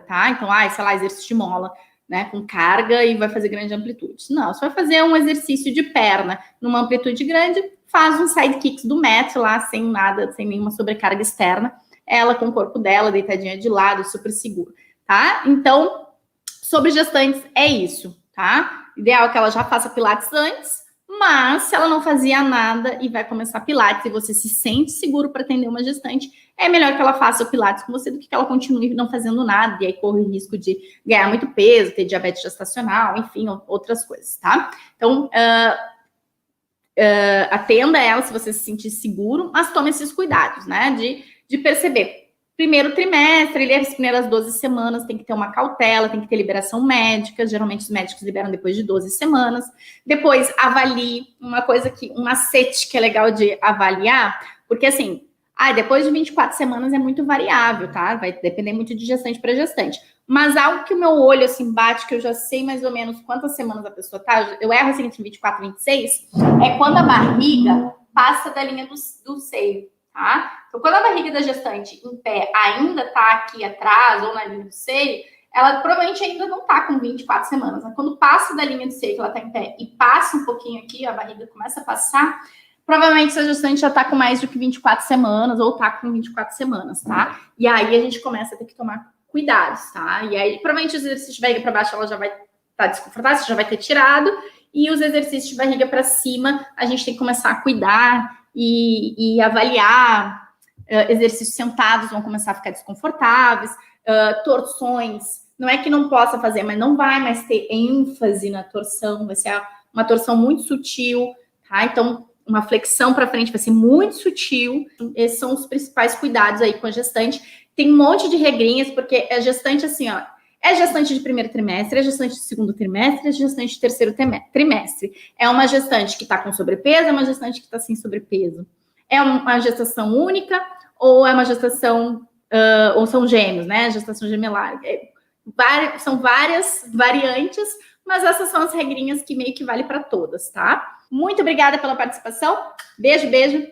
tá? Então, sei lá, exercício de mola, né, com carga e vai fazer grande amplitude. Não, você vai fazer um exercício de perna numa amplitude grande, faz um sidekicks do mat lá, sem nada, sem nenhuma sobrecarga externa, ela com o corpo dela, deitadinha de lado, super seguro, tá? Então, sobre gestantes, é isso, tá? Ideal é que ela já faça pilates antes, mas se ela não fazia nada e vai começar pilates e você se sente seguro para atender uma gestante, é melhor que ela faça o pilates com você do que ela continue não fazendo nada e aí corre o risco de ganhar muito peso, ter diabetes gestacional, enfim, outras coisas, tá? Então, atenda ela se você se sentir seguro, mas tome esses cuidados, né? De perceber. Primeiro trimestre, as primeiras 12 semanas, tem que ter uma cautela, tem que ter liberação médica. Geralmente os médicos liberam depois de 12 semanas. Depois, avalie um macete que é legal de avaliar, porque assim, depois de 24 semanas é muito variável, tá? Vai depender muito de gestante para gestante. Mas algo que o meu olho, assim, bate, que eu já sei mais ou menos quantas semanas a pessoa tá, eu erro, assim, entre 24 e 26, é quando a barriga passa da linha do seio, tá? Então, quando a barriga da gestante em pé ainda tá aqui atrás ou na linha do seio, ela provavelmente ainda não tá com 24 semanas. Né? Quando passa da linha do seio, que ela tá em pé, e passa um pouquinho aqui, a barriga começa a passar, provavelmente essa gestante já tá com mais do que 24 semanas, ou tá com 24 semanas, tá? E aí a gente começa a ter que tomar cuidados, tá? E aí, provavelmente, os exercícios de barriga para baixo, ela já vai estar desconfortável, você já vai ter tirado, e os exercícios de barriga para cima, a gente tem que começar a cuidar e avaliar. Exercícios sentados vão começar a ficar desconfortáveis, torções, não é que não possa fazer, mas não vai mais ter ênfase na torção, vai ser uma torção muito sutil, tá? Então, uma flexão para frente vai ser muito sutil. Esses são os principais cuidados aí com a gestante. Tem um monte de regrinhas, porque é gestante assim, ó. É gestante de primeiro trimestre, é gestante de segundo trimestre, é gestante de terceiro trimestre. É uma gestante que está com sobrepeso, é uma gestante que está sem sobrepeso. É uma gestação única ou é uma gestação, ou são gêmeos, né? Gestação gemelar. São várias variantes, mas essas são as regrinhas que meio que vale para todas, tá? Muito obrigada pela participação. Beijo, beijo.